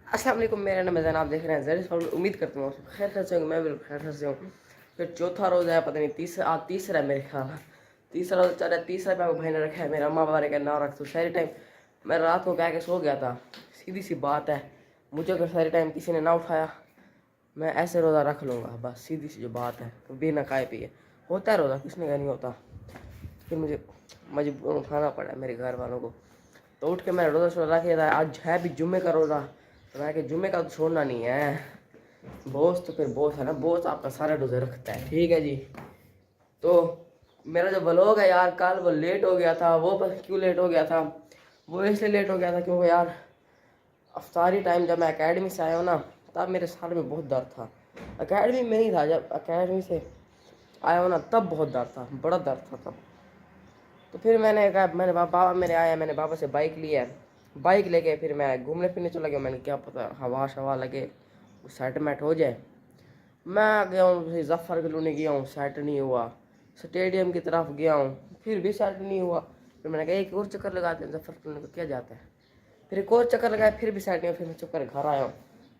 अस्सलाम वालेकुम, मेरा नाम है ज़ैन, आप देख रहे हैं ज़ेड। उम्मीद करता हूँ खैर खैर से होंगे, मैं बिल्कुल खैर खैर से हूँ। फिर चौथा रोज़ा है, पता नहीं तीसरा, आज तीसरा है मेरे ख्याल। तीसरा रोज़ा चल रहा है, तीसरा पे भाई ने रखा है मेरा अम्मा बाबा का नाम रख। तो सारे टाइम मैं रात को कह के सो गया था। सीधी सी बात है, मुझे अगर सारे टाइम किसी ने ना उठाया मैं ऐसे रोज़ा रख लूँगा, बस सीधी सी जो बात है। तो बिना खाए पिए होता है रोज़ा, किसने का नहीं होता। फिर मुझे मजबूर उठाना पड़ा मेरे घर वालों को, तो उठ के मैंने रोज़ा शोज़ा रख लिया था। आज है भी जुम्मे का रोज़ा, तो मैं कि जुम्मे का तो छोड़ना नहीं है। बोस तो फिर बोस है ना, बोस आपका सारे रोज़े रखता है, ठीक है जी। तो मेरा जो व्लॉग है यार, कल वो लेट हो गया था। वो पता क्यों लेट हो गया था? वो इसलिए लेट हो गया था क्योंकि यार अफ्तारी टाइम जब मैं एकेडमी से आया हूँ ना, तब मेरे सर में बहुत दर्द था। एकेडमी में नहीं था, जब एकेडमी से आया हूँ ना तब बहुत दर्द था, बड़ा दर्द था तब। तो फिर मैंने कहा, मैंने बाबा मेरे आया, मैंने बाबा से बाइक लिया। बाइक लेके फिर मैं घूमने फिरने चला गया। मैंने क्या पता हवा शवा लगे, सेटमेंट हो जाए। मैं गया हूँ जफ़र कॉलोनी गया हूँ, सेट नहीं हुआ। स्टेडियम की तरफ गया हूँ, फिर भी सेट नहीं हुआ। फिर मैंने कहा एक और चक्कर लगाते हैं जफ़र कॉलोनी को, क्या जाता है। फिर एक और चक्कर लगाया, फिर भी सेट नहीं हुआ। फिर मैं चुप कर घर आया हूँ।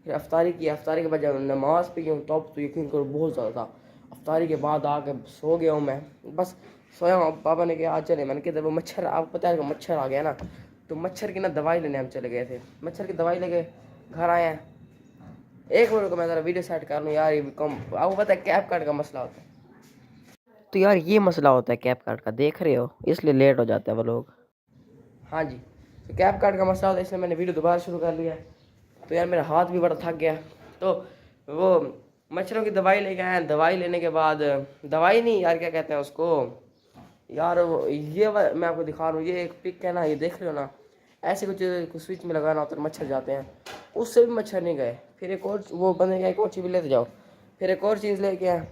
फिर अफ्तारी की, अफ्तारी के बाद जब नमाज़ पे गया हूँ तब तो यकीन करो बहुत ज़्यादा था। अफ्तारी के बाद आके सो गया हूँ मैं, बस सोया हूँ। पापा ने कहा आज चले, मैंने कहा वो मच्छर, आपको पता है मच्छर आ गया ना, तो मच्छर की ना दवाई लेने हम चले गए थे। मच्छर की दवाई लेके घर आए हैं। एक मिनट को मैं ज़रा वीडियो सेट कर लूँ यार। ये कम आपको पता है कैप कार्ड का मसला होता है, तो यार ये मसला होता है कैप कार्ड का, देख रहे हो, इसलिए लेट हो जाते हैं वो लोग। हाँ जी, तो कैप कार्ड का मसला होता है, इसलिए मैंने वीडियो दोबारा शुरू कर लिया। तो यार मेरा हाथ भी बड़ा थक गया। तो वो मच्छरों की दवाई लेके आए। दवाई लेने के बाद, दवाई नहीं यार, क्या कहते हैं उसको यार, ये मैं आपको दिखा रहा हूँ। ये एक पिक है ना, ये देख रहे हो ना, ऐसे कुछ स्विच में लगाना होता है, मच्छर जाते हैं। उससे भी मच्छर नहीं गए। फिर एक और वो बंदे का एक और चीज़ लेते जाओ। फिर एक और चीज़ लेके आए,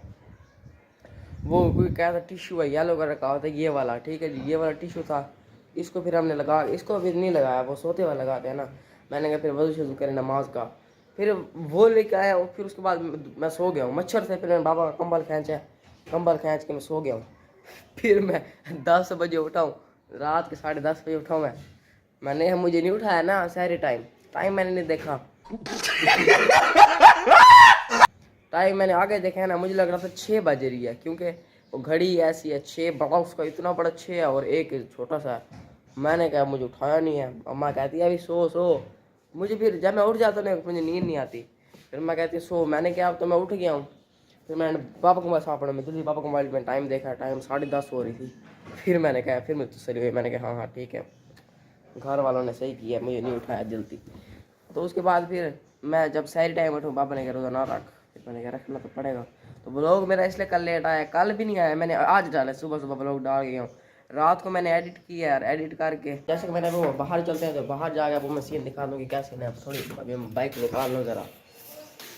वो कोई क्या था, टिश्यू है येलो कलर का होता है ये वाला, ठीक है जी, ये वाला टिश्यू था। इसको फिर हमने लगा, इसको अभी नहीं लगाया, वो सोते वाला लगाते हैं ना। मैंने कहा फिर वजू शुरू करें नमाज का। फिर वो लेके आया हूँ। फिर उसके बाद मैं सो गया हूँ, मच्छर से। फिर मैंने बाबा का कंबल खींचा, कंबल खींच के मैं सो गया हूँ। फिर मैं 10 बजे उठा हूँ, रात के 10:30 बजे उठा हूँ मैंने मुझे नहीं उठाया ना सारे टाइम, टाइम मैंने नहीं देखा। टाइम मैंने आगे देखा है ना, मुझे लग रहा था 6 बज रही है, क्योंकि वो घड़ी ऐसी है 6 बड़ा, उसका इतना बड़ा 6 है और एक छोटा सा है। मैंने कहा मुझे उठाया नहीं है। अम्मा कहती है अभी सो सो। मुझे फिर जब मैं उठ जाता ना मुझे नींद नहीं आती। फिर मैं कहती सो, मैंने क्या, अब तो मैं उठ गया हूँ। फिर मैंने पापा को मोबाइल पड़ा, मैं जल्दी पापा को मोबाइल में टाइम देखा, टाइम 10:30 हो रही थी। फिर मैंने कहा, फिर मैं तसल्ली हुई, मैंने कहा हाँ हाँ ठीक है, घर वालों ने सही किया, मुझे नहीं उठाया जल्दी। तो उसके बाद फिर मैं जब सही टाइम उठूँ, पापा ने कहा रोज़ा ना रख। फिर मैंने कहा रखना तो पड़ेगा। तो ब्लॉग मेरा इसलिए कल लेट आया, कल भी नहीं आया, मैंने आज डाला, सुबह सुबह ब्लॉग डाल गया हूँ। रात को मैंने एडिट किया यार, एडिट करके जैसे कि मैंने वो बाहर चलते हैं तो बाहर जाके वो मैं सीन दिखा दूँगी क्या सीन है। थोड़ी अभी मैं बाइक निकाल लूँ ज़रा।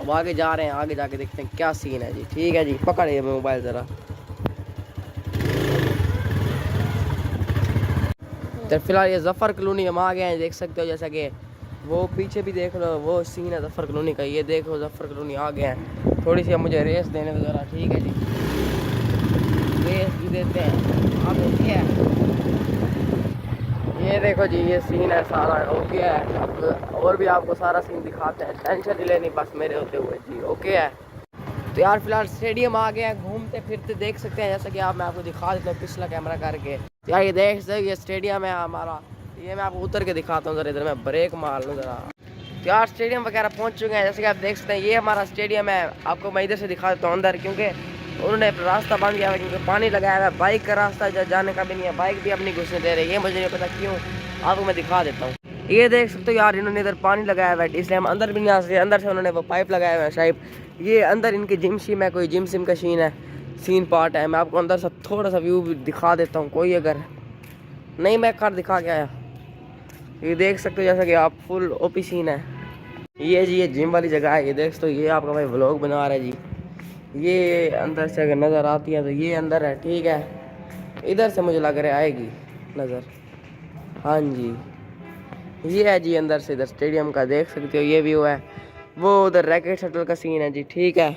अब आगे जा रहे हैं, आगे जाके देखते हैं क्या सीन है जी। ठीक है जी, पकड़िए मोबाइल ज़रा। तो फिलहाल ये जफ़र कॉलोनी हम आ गए हैं, देख सकते हो। जैसा कि वो पीछे भी देख लो, वो सीन है जफ़र कॉलोनी का। ये देखो जफ़र कॉलोनी आ गए हैं। थोड़ी सी अब मुझे रेस देने दो ज़रा, ठीक है जी, रेस भी देते हैं। अब देखिए ये देखो जी, ये सीन है सारा हो गया है। अब और भी आपको सारा सीन दिखाते हैं, टेंशन नहीं लेनी बस मेरे होते हुए जी, ओके है। तो यार फिलहाल स्टेडियम आ गया है, घूमते फिरते देख सकते हैं। जैसा कि आप, मैं आपको दिखा देता हूँ पिछला कैमरा करके। तो यार ये देख सकते ये स्टेडियम है हमारा। ये मैं आपको उतर के दिखाता हूँ ज़रा, इधर मैं ब्रेक मार लूँ ज़रा। तो यार स्टेडियम वगैरह पहुँच चुके हैं, जैसे कि आप देख सकते हैं। ये हमारा स्टेडियम है, आपको मैं इधर से दिखा देता हूँ अंदर, क्योंकि उन्होंने रास्ता बंद किया है, क्योंकि पानी लगाया हुआ है। बाइक का रास्ता जाने का भी नहीं है, बाइक भी अपनी घुसने दे रही है, ये मुझे नहीं पता क्यों। आपको मैं दिखा देता हूँ। ये देख सकते हो यार, इन्होंने इधर पानी लगाया हुआ है, इसलिए हम अंदर भी नहीं आ सकते। अंदर से उन्होंने वो पाइप लगाया हुआ है शायद। ये अंदर इनकी जिम शीम है, कोई जिम सिम का सीन है, सीन पार्ट है। मैं आपको अंदर से थोड़ा सा व्यू भी दिखा देता हूँ, कोई अगर नहीं मैं कर दिखा के आया। ये देख सकते हो जैसा कि आप, फुल ओपी सीन है। ये जी, ये जिम वाली जगह है। ये देख सकते हो, ये आपका भाई व्लॉग बना रहा है जी। ये अंदर से अगर नज़र आती है तो ये अंदर है, ठीक है। इधर से मुझे लग रहा है आएगी नज़र, हाँ जी। ये है जी अंदर से इधर स्टेडियम का, देख सकते हो ये व्यू है। वो उधर रैकेट शटल का सीन है जी, ठीक है।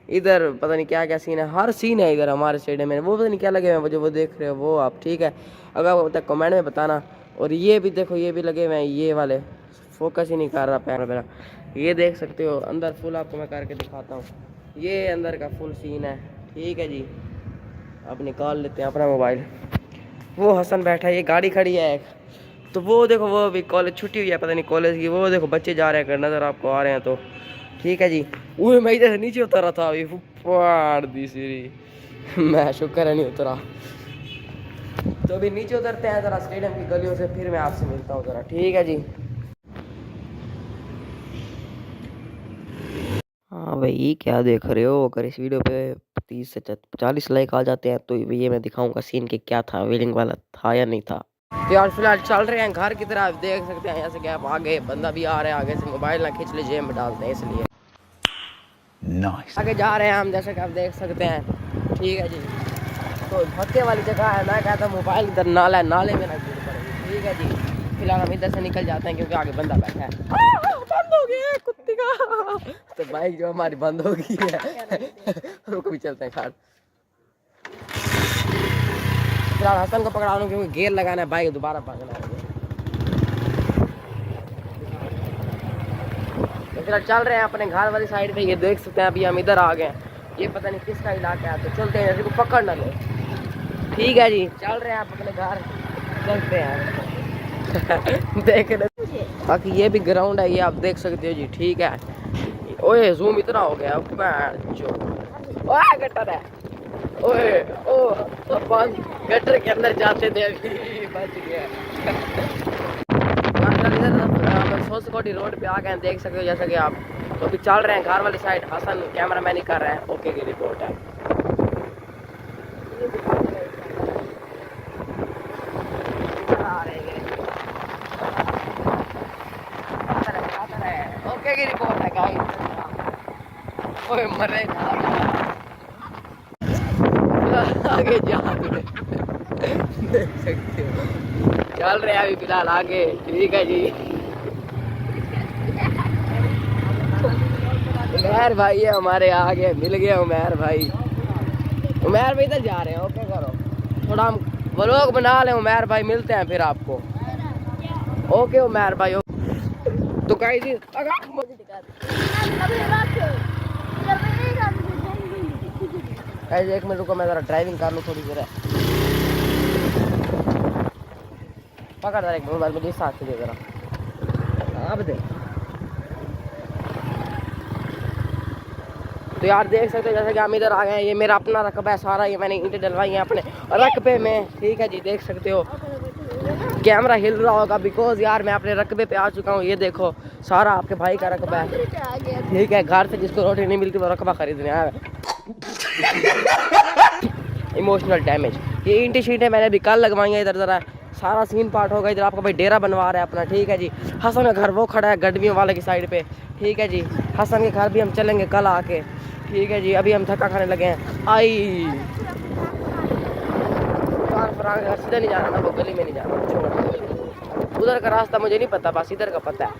इधर पता नहीं क्या क्या सीन है, हर सीन है इधर हमारे स्टेडियम में। वो पता नहीं क्या लगे हुए हैं जो वो देख रहे हो वो आप, ठीक है। अगर वो तक कमेंट में बताना। और ये भी देखो, ये भी लगे हुए हैं ये वाले, फोकस ही नहीं कर रहा पैर मेरा। ये देख सकते हो अंदर फुल, आपको मैं करके दिखाता हूँ। ये अंदर का फुल सीन है, ठीक है जी। अब निकाल लेते हैं अपना मोबाइल। वो हसन बैठा है, ये गाड़ी खड़ी है एक, तो वो देखो वो अभी कॉलेज छुट्टी हुई है पता नहीं कॉलेज की। वो देखो बच्चे जा रहे हैं, नज़र आपको आ रहे हैं तो, ठीक है जी। वो मैं इधर से नीचे उतरा था अभी, फाड़ दी सीरी मैं शुक्र है नहीं उतरा। तो अभी नीचे उतरते हैं ज़रा स्टेडियम की गलियों से, फिर मैं आपसे मिलता हूँ ज़रा, ठीक है जी। हाँ भाई क्या देख रहे हो, अगर इस वीडियो पे 30 से 40 लाइक आ जाते हैं तो ये मैं दिखाऊंगा सीन कि क्या था, व्हीलिंग वाला था या नहीं था। तो यार फिलहाल चल रहे हैं घर की तरफ, देख सकते हैं ऐसे गैप आगे बंदा भी आ रहा है, आगे से मोबाइल ना खींच ले जेब में डालते हैं इसलिए। Nice. आगे जा रहे हैं हम, जैसे कि आप देख सकते हैं, ठीक है जी। तो धक्के वाली जगह है, मैं कहता हूँ मोबाइल इधर नाला है, नाले में ना गिर पड़ेगी, ठीक है जी। फिलहाल हम इधर से निकल जाते हैं क्योंकि आगे बंदा बैठा है। बंद हो गया है कुत्ते का तो बाइक जो हमारी बंद हो गई है रुक भी चलते हैं खाट। फिलहाल हसन को पकड़ा लूँ क्योंकि गेयर लगाना है, बाइक दोबारा भागना है। तो फिलहाल चल रहे हैं अपने घर वाली साइड पे, ये देख सकते हैं अभी हम इधर आ गए हैं। ये पता नहीं किसका इलाका है, तो चलते हैं, इसको पकड़ ना ले, ठीक है जी। चल रहे हैं आप अपने घर, चलते हैं देख रहे। बाकी ये भी ग्राउंड है, ये आप देख सकते हो जी, ठीक है। ओए जूम इतना हो गया जो, ओए गटर है, ओए ओ बंद, गटर के अंदर जाते थे अभी बच गया। सोसकोटी रोड पे आ गए हैं, देख सकते हो जैसा कि आप। तो अभी चल रहे हैं घर वाली साइड, हसन कैमरा मैन ही कर रहे हैं, ओके की रिपोर्ट है। ओके की रिपोर्ट है गाइस, ओए मरे आगे जा देख सकते हो, चल रहे हैं अभी फिलहाल आगे, ठीक है जी। उमैर भाई है हमारे आगे, मिल गया उमैर भाई। उमैर भाई इधर जा रहे हैं, ओके करो थोड़ा, हम व्लॉग बना लें। उमैर भाई मिलते हैं फिर आपको, ओके उमैर भाई। तो गाइस एक मिनट रुको, मैं जरा ड्राइविंग कर लूँ थोड़ी देर, पकड़ जरा एक मोबाइल मुझे साथ से दे जरा, अब दे। तो यार देख सकते हो जैसे कि हम इधर आ गए हैं, ये मेरा अपना रकबा है सारा, ये मैंने ईंटें डलवाई हैं अपने रकबे में, ठीक है जी। देख सकते हो कैमरा हिल रहा होगा बिकॉज यार मैं अपने रकबे पे आ चुका हूँ। ये देखो सारा आपके भाई का रकबा है, ठीक है। घर से जिसको रोटी नहीं मिलती वो रकबा खरीदने आया है। इमोशनल डैमेज, ये ईंटें शीटें मैंने भी कल लगवाई हैं इधर, ज़रा सारा सीन पार्ट होगा। इधर आपका भाई डेरा बनवा रहा है अपना, ठीक है जी। हसन का घर वो खड़ा है गडवियों वाले की साइड पे, ठीक है जी। हसन के घर भी हम चलेंगे कल आके, ठीक है जी। अभी हम धक्का खाने लगे हैं, आई घर सीधा नहीं जाना ना, वो गली में नहीं जाना, छोड़ उधर का रास्ता मुझे नहीं पता, बस इधर का पता है।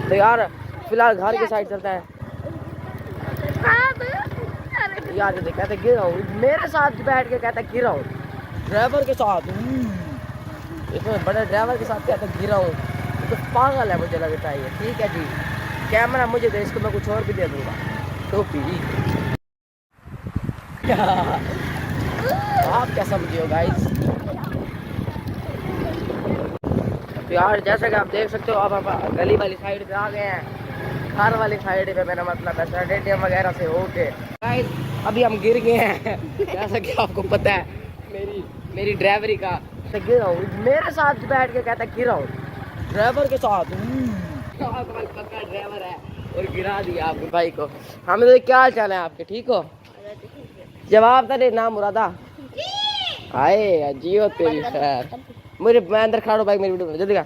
तो यार फिलहाल घर की साइड चलते हैं। यार ये कहते गिर रहा हूँ, मेरे साथ बैठ के कहता गिर रहा हूँ, ड्राइवर के साथ, इसमें बड़े ड्राइवर के साथ कहता गिर रहा हूँ, तो पागल है मुझे लगता है ये, ठीक है जी। कैमरा मुझे दे, इसको मैं कुछ और भी दे दूँगा, टोपी आप क्या समझिए गाइस। तो यार जैसा कि आप देख सकते हो, अब हम गली वाली साइड पे आ गए हैं, घर वाली साइड पे, मेरा मतलब है स्टेडियम वगैरह से होके। गाइस अभी हम गिर गए हैं जैसा कि आपको पता है मेरी ड्राइवरी का, तो गिर रहा हूँ, मेरे साथ बैठ के कहता गिर रहा हूँ, ड्राइवर के साथ पक्का ड्राइवर है और गिरा दिया आपके भाई को। हमें तो क्या हाल चाल है आपके, ठीक हो? जवाब था नाम मुरादा आए जियो तेरी खैर। मुझे मैं अंदर खड़ा हूँ, बाइक मेरी वीडियो में जल्दी का।